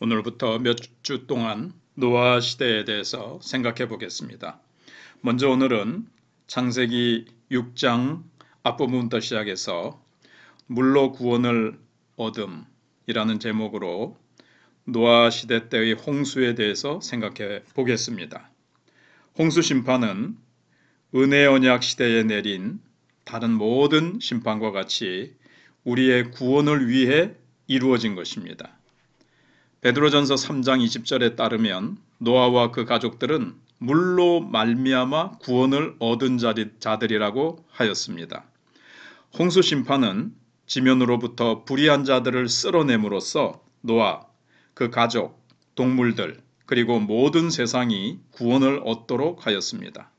오늘부터 몇 주 동안 노아 시대에 대해서 생각해 보겠습니다. 먼저 오늘은 창세기 6장 앞부분부터 시작해서 물로 구원을 얻음이라는 제목으로 노아 시대 때의 홍수에 대해서 생각해 보겠습니다. 홍수 심판은 은혜 언약 시대에 내린 다른 모든 심판과 같이 우리의 구원을 위해 이루어진 것입니다. 베드로전서 3장 20절에 따르면 노아와 그 가족들은 물로 말미암아 구원을 얻은 자들이라고 하였습니다. 홍수 심판은 지면으로부터 불의한 자들을 쓸어냄으로써 노아, 그 가족, 동물들, 그리고 모든 세상이 구원을 얻도록 하였습니다.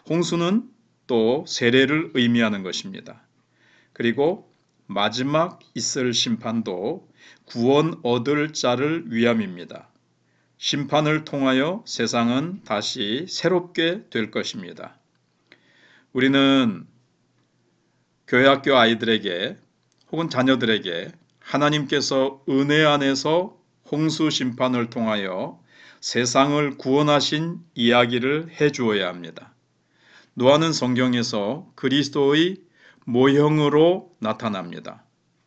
홍수는 또 세례를 의미하는 것입니다. 그리고 마지막 있을 심판도 구원 얻을 자를 위함입니다. 심판을 통하여 세상은 다시 새롭게 될 것입니다. 우리는 교회 학교 아이들에게 혹은 자녀들에게 하나님께서 은혜 안에서 홍수 심판을 통하여 세상을 구원하신 이야기를 해주어야 합니다. 노아는 성경에서 그리스도의 모형으로 나타납니다.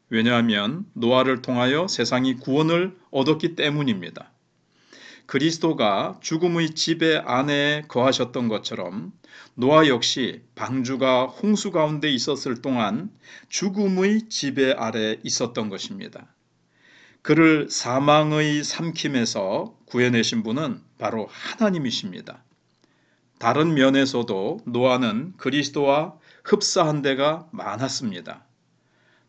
왜냐하면 노아를 통하여 세상이 구원을 얻었기 때문입니다. 그리스도가 죽음의 지배 안에 거하셨던 것처럼 노아 역시 방주가 홍수 가운데 있었을 동안 죽음의 지배 아래 있었던 것입니다. 그를 사망의 삼킴에서 구해내신 분은 바로 하나님이십니다. 다른 면에서도 노아는 그리스도와 흡사한 데가 많았습니다.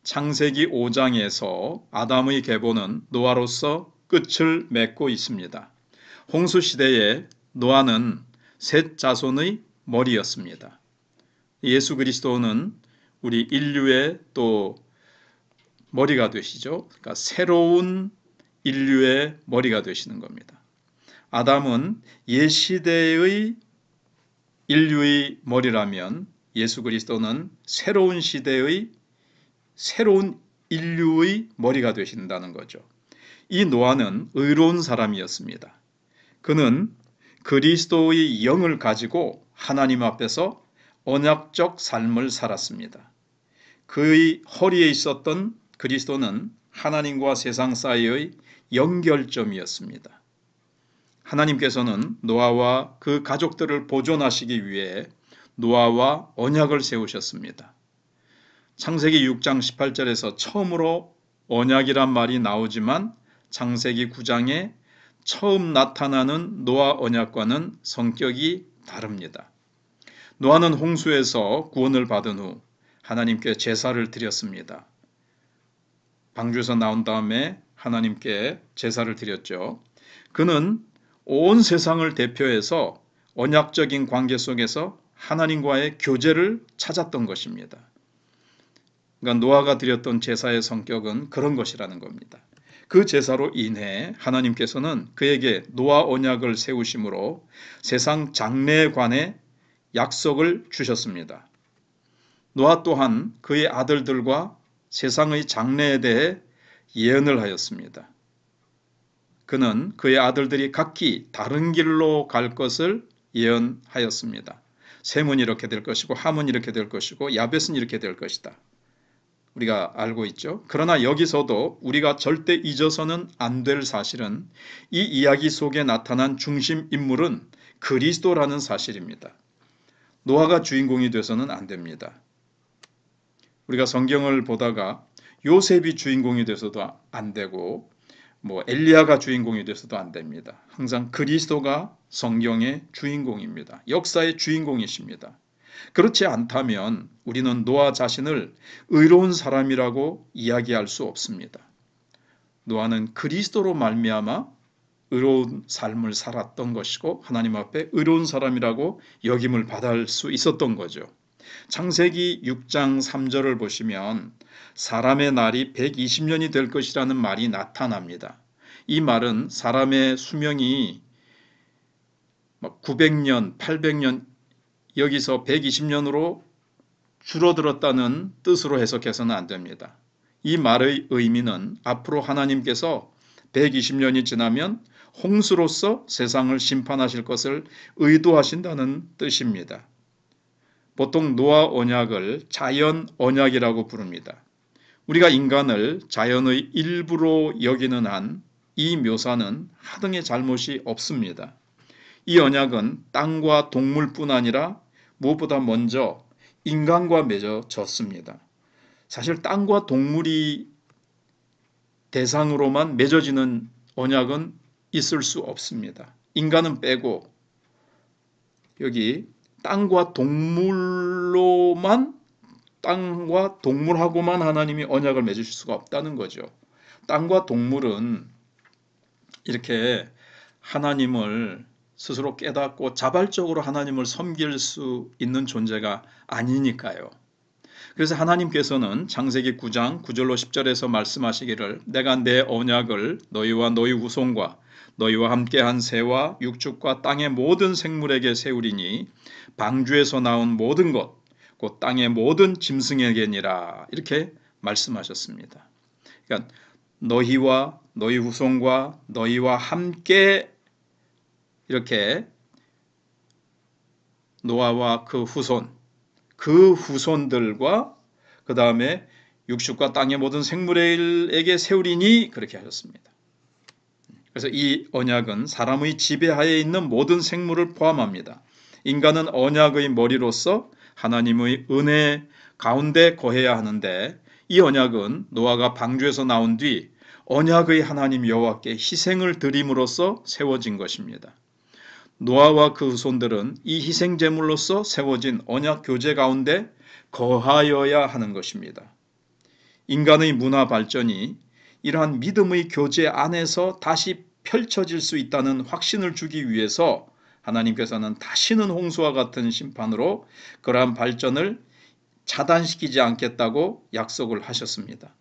창세기 5장에서 아담의 계보는 노아로서 끝을 맺고 있습니다. 홍수 시대에 노아는 셋 자손의 머리였습니다. 예수 그리스도는 우리 인류의 또 머리가 되시죠. 그러니까 새로운 인류의 머리가 되시는 겁니다. 아담은 옛 시대의 인류의 머리라면 예수 그리스도는 새로운 시대의 새로운 인류의 머리가 되신다는 거죠. 이 노아는 의로운 사람이었습니다. 그는 그리스도의 영을 가지고 하나님 앞에서 언약적 삶을 살았습니다. 그의 허리에 있었던 그리스도는 하나님과 세상 사이의 연결점이었습니다. 하나님께서는 노아와 그 가족들을 보존하시기 위해 노아와 언약을 세우셨습니다. 창세기 6장 18절에서 처음으로 언약이란 말이 나오지만 창세기 9장에 처음 나타나는 노아 언약과는 성격이 다릅니다. 노아는 홍수에서 구원을 받은 후 하나님께 제사를 드렸습니다. 방주에서 나온 다음에 하나님께 제사를 드렸죠. 그는 온 세상을 대표해서 언약적인 관계 속에서 하나님과의 교제를 찾았던 것입니다. 그러니까 노아가 드렸던 제사의 성격은 그런 것이라는 겁니다. 그 제사로 인해 하나님께서는 그에게 노아 언약을 세우심으로 세상 장래에 관해 약속을 주셨습니다. 노아 또한 그의 아들들과 세상의 장래에 대해 예언을 하였습니다. 그는 그의 아들들이 각기 다른 길로 갈 것을 예언하였습니다. 셈은 이렇게 될 것이고 함은 이렇게 될 것이고 야벳은 이렇게 될 것이다. 우리가 알고 있죠. 그러나 여기서도 우리가 절대 잊어서는 안 될 사실은 이 이야기 속에 나타난 중심 인물은 그리스도라는 사실입니다. 노아가 주인공이 돼서는 안 됩니다. 우리가 성경을 보다가 요셉이 주인공이 돼서도 안 되고 엘리야가 주인공이 돼서도 안 됩니다. 항상 그리스도가 성경의 주인공입니다. 역사의 주인공이십니다. 그렇지 않다면 우리는 노아 자신을 의로운 사람이라고 이야기할 수 없습니다. 노아는 그리스도로 말미암아 의로운 삶을 살았던 것이고 하나님 앞에 의로운 사람이라고 여김을 받을 수 있었던 거죠. 창세기 6장 3절을 보시면 사람의 날이 120년이 될 것이라는 말이 나타납니다. 이 말은 사람의 수명이 900년, 800년 여기서 120년으로 줄어들었다는 뜻으로 해석해서는 안 됩니다. 이 말의 의미는 앞으로 하나님께서 120년이 지나면 홍수로서 세상을 심판하실 것을 의도하신다는 뜻입니다. 보통 노아 언약을 자연 언약이라고 부릅니다. 우리가 인간을 자연의 일부로 여기는 한 이 묘사는 하등의 잘못이 없습니다. 이 언약은 땅과 동물뿐 아니라 무엇보다 먼저 인간과 맺어졌습니다. 사실 땅과 동물이 대상으로만 맺어지는 언약은 있을 수 없습니다. 인간은 빼고 여기 땅과 동물하고만 하나님이 언약을 맺으실 수가 없다는 거죠. 땅과 동물은 이렇게 하나님을 스스로 깨닫고 자발적으로 하나님을 섬길 수 있는 존재가 아니니까요. 그래서 하나님께서는 창세기 9장 9절로 10절에서 말씀하시기를 내가 내 언약을 너희와 너희 후손과 너희와 함께한 새와 육축과 땅의 모든 생물에게 세우리니 방주에서 나온 모든 것 곧 땅의 모든 짐승에게니라 이렇게 말씀하셨습니다. 그러니까 너희와 너희 후손과 너희와 함께 이렇게 노아와 그 후손들과 그 다음에 육축과 땅의 모든 생물에게 세우리니 그렇게 하셨습니다. 그래서 이 언약은 사람의 지배하에 있는 모든 생물을 포함합니다. 인간은 언약의 머리로서 하나님의 은혜 가운데 거해야 하는데 이 언약은 노아가 방주에서 나온 뒤 언약의 하나님 여호와께 희생을 드림으로써 세워진 것입니다. 노아와 그 후손들은 이 희생 제물로서 세워진 언약 교제 가운데 거하여야 하는 것입니다. 인간의 문화 발전이 이러한 믿음의 교제 안에서 다시 펼쳐질 수 있다는 확신을 주기 위해서 하나님께서는 다시는 홍수와 같은 심판으로 그러한 발전을 차단시키지 않겠다고 약속을 하셨습니다.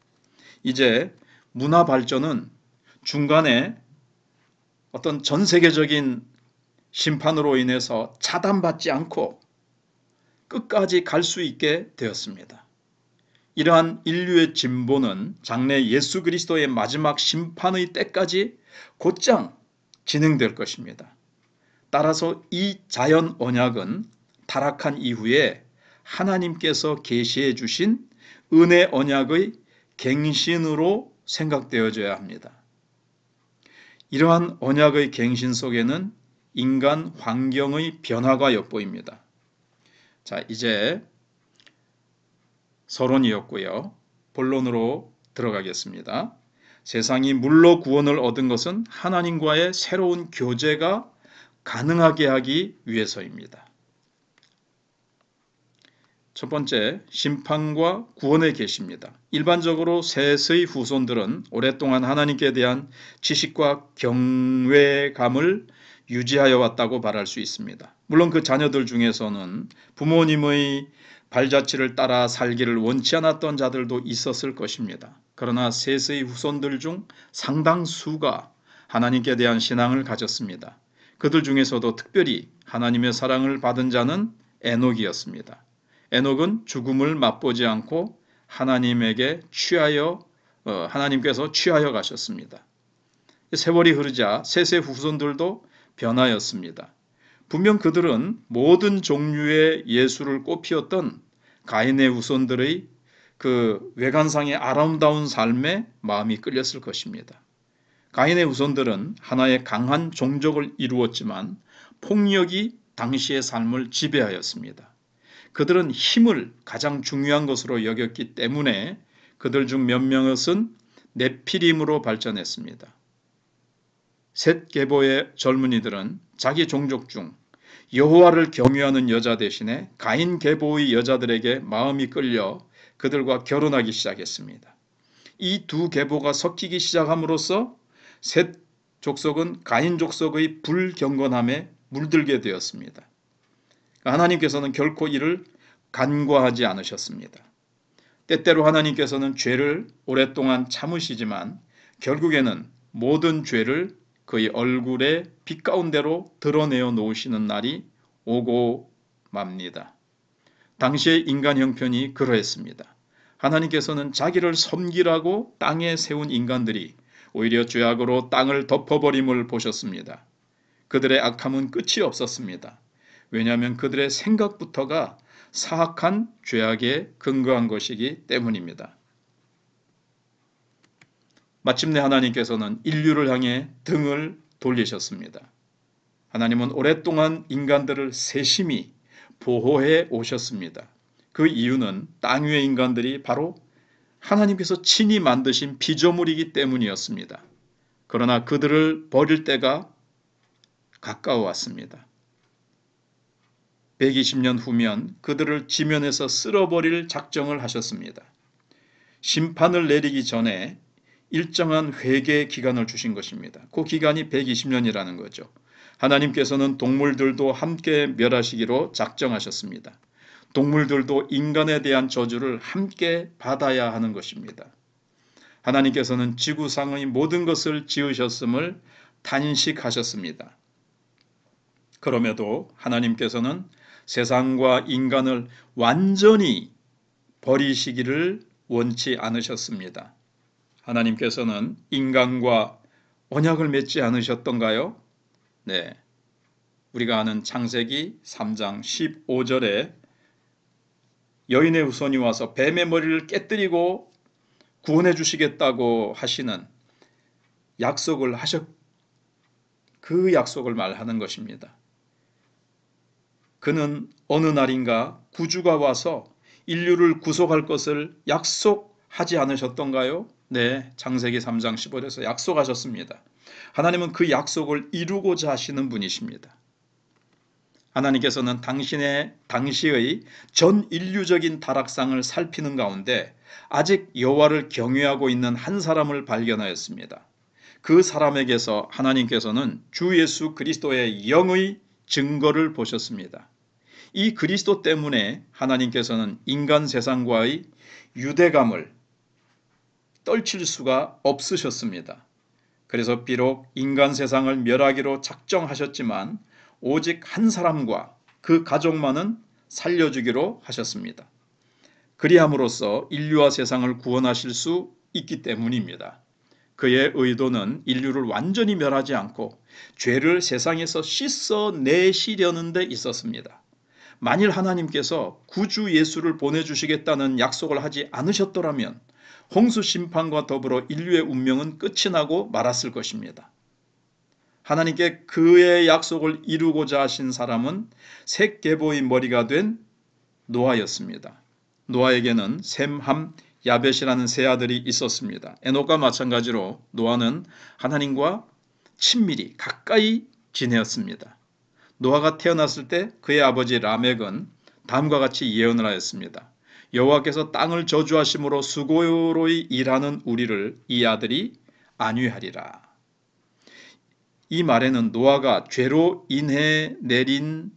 이제 문화 발전은 중간에 어떤 전 세계적인 심판으로 인해서 차단받지 않고 끝까지 갈 수 있게 되었습니다. 이러한 인류의 진보는 장래 예수 그리스도의 마지막 심판의 때까지 곧장 진행될 것입니다. 따라서 이 자연 언약은 타락한 이후에 하나님께서 계시해 주신 은혜 언약의 갱신으로 생각되어져야 합니다. 이러한 언약의 갱신 속에는 인간 환경의 변화가 엿보입니다. 자, 이제 서론이었고요. 본론으로 들어가겠습니다. 세상이 물로 구원을 얻은 것은 하나님과의 새로운 교제가 가능하게 하기 위해서입니다. 첫 번째, 심판과 구원의 계시입니다. 일반적으로 셋의 후손들은 오랫동안 하나님께 대한 지식과 경외감을 유지하여 왔다고 말할 수 있습니다. 물론 그 자녀들 중에서는 부모님의 발자취를 따라 살기를 원치 않았던 자들도 있었을 것입니다. 그러나 셋의 후손들 중 상당수가 하나님께 대한 신앙을 가졌습니다. 그들 중에서도 특별히 하나님의 사랑을 받은 자는 에녹이었습니다. 에녹은 죽음을 맛보지 않고 하나님께서 취하여 가셨습니다. 세월이 흐르자 셋의 후손들도 변하였습니다. 분명 그들은 모든 종류의 예수를 꽃피웠던 가인의 후손들의 그 외관상의 아름다운 삶에 마음이 끌렸을 것입니다. 가인의 후손들은 하나의 강한 종족을 이루었지만 폭력이 당시의 삶을 지배하였습니다. 그들은 힘을 가장 중요한 것으로 여겼기 때문에 그들 중 몇 명은 네피림으로 발전했습니다. 셋 계보의 젊은이들은 자기 종족 중 여호와를 경유하는 여자 대신에 가인 계보의 여자들에게 마음이 끌려 그들과 결혼하기 시작했습니다. 이 두 계보가 섞이기 시작함으로써 셋 족속은 가인 족속의 불경건함에 물들게 되었습니다. 하나님께서는 결코 이를 간과하지 않으셨습니다. 때때로 하나님께서는 죄를 오랫동안 참으시지만 결국에는 모든 죄를 그의 얼굴의 빛 가운데로 드러내어 놓으시는 날이 오고 맙니다. 당시의 인간 형편이 그러했습니다. 하나님께서는 자기를 섬기라고 땅에 세운 인간들이 오히려 죄악으로 땅을 덮어버림을 보셨습니다. 그들의 악함은 끝이 없었습니다. 왜냐하면 그들의 생각부터가 사악한 죄악에 근거한 것이기 때문입니다. 마침내 하나님께서는 인류를 향해 등을 돌리셨습니다. 하나님은 오랫동안 인간들을 세심히 보호해 오셨습니다. 그 이유는 땅 위의 인간들이 바로 하나님께서 친히 만드신 피조물이기 때문이었습니다. 그러나 그들을 버릴 때가 가까워 왔습니다. 120년 후면 그들을 지면에서 쓸어버릴 작정을 하셨습니다. 심판을 내리기 전에 일정한 회개 기간을 주신 것입니다. 그 기간이 120년이라는 거죠. 하나님께서는 동물들도 함께 멸하시기로 작정하셨습니다. 동물들도 인간에 대한 저주를 함께 받아야 하는 것입니다. 하나님께서는 지구상의 모든 것을 지으셨음을 단식하셨습니다. 그럼에도 하나님께서는 세상과 인간을 완전히 버리시기를 원치 않으셨습니다. 하나님께서는 인간과 언약을 맺지 않으셨던가요? 네. 우리가 아는 창세기 3장 15절에 여인의 후손이 와서 뱀의 머리를 깨뜨리고 구원해 주시겠다고 하시는 약속을 그 약속을 말하는 것입니다. 그는 어느 날인가 구주가 와서 인류를 구속할 것을 약속하지 않으셨던가요? 네, 창세기 3장 15절에서 약속하셨습니다. 하나님은 그 약속을 이루고자 하시는 분이십니다. 하나님께서는 당시의 전 인류적인 타락상을 살피는 가운데 아직 여호와를 경외하고 있는 한 사람을 발견하였습니다. 그 사람에게서 하나님께서는 주 예수 그리스도의 영의 증거를 보셨습니다. 이 그리스도 때문에 하나님께서는 인간 세상과의 유대감을 떨칠 수가 없으셨습니다. 그래서 비록 인간 세상을 멸하기로 작정하셨지만 오직 한 사람과 그 가족만은 살려주기로 하셨습니다. 그리함으로써 인류와 세상을 구원하실 수 있기 때문입니다. 그의 의도는 인류를 완전히 멸하지 않고 죄를 세상에서 씻어내시려는 데 있었습니다. 만일 하나님께서 구주 예수를 보내주시겠다는 약속을 하지 않으셨더라면 홍수 심판과 더불어 인류의 운명은 끝이 나고 말았을 것입니다. 하나님께 그의 약속을 이루고자 하신 사람은 셋 계보의 머리가 된 노아였습니다. 노아에게는 셈, 함, 야벳이라는 세 아들이 있었습니다. 에녹과 마찬가지로 노아는 하나님과 친밀히 가까이 지내었습니다. 노아가 태어났을 때 그의 아버지 라멕은 다음과 같이 예언을 하였습니다. 여호와께서 땅을 저주하심으로 수고로이 일하는 우리를 이 아들이 안위하리라. 이 말에는 노아가 죄로 인해 내린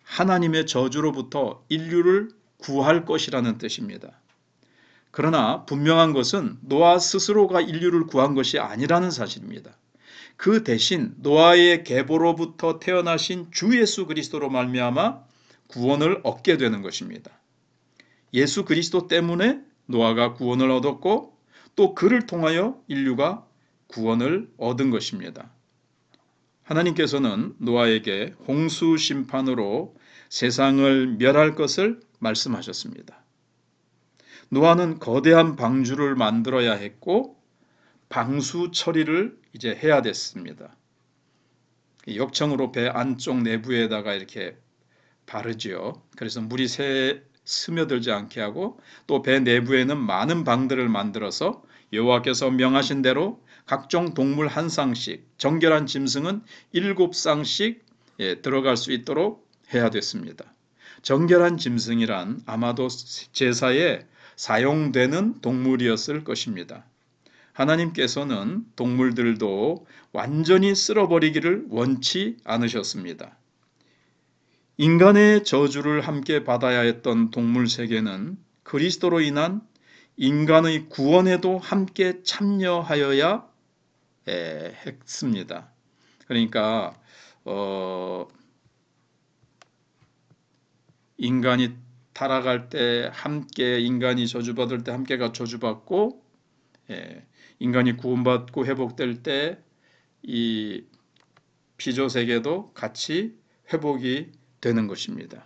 하나님의 저주로부터 인류를 구할 것이라는 뜻입니다. 그러나 분명한 것은 노아 스스로가 인류를 구한 것이 아니라는 사실입니다. 그 대신 노아의 계보로부터 태어나신 주 예수 그리스도로 말미암아 구원을 얻게 되는 것입니다. 예수 그리스도 때문에 노아가 구원을 얻었고 또 그를 통하여 인류가 구원을 얻은 것입니다. 하나님께서는 노아에게 홍수 심판으로 세상을 멸할 것을 말씀하셨습니다. 노아는 거대한 방주를 만들어야 했고 방수 처리를 이제 해야 됐습니다. 역청으로 배 안쪽 내부에다가 이렇게 바르지요. 그래서 물이 스며들지 않게 하고 또 배 내부에는 많은 방들을 만들어서 여호와께서 명하신 대로 각종 동물 한 쌍씩, 정결한 짐승은 7쌍씩 들어갈 수 있도록 해야 됐습니다. 정결한 짐승이란 아마도 제사에 사용되는 동물이었을 것입니다. 하나님께서는 동물들도 완전히 쓸어버리기를 원치 않으셨습니다. 인간의 저주를 함께 받아야 했던 동물 세계는 그리스도로 인한 인간의 구원에도 함께 참여하여야 했습니다. 그러니까 인간이 타락할 때 함께 인간이 저주받을 때 함께가 저주받고 인간이 구원받고 회복될 때 이 피조 세계도 같이 회복이 되는 것입니다.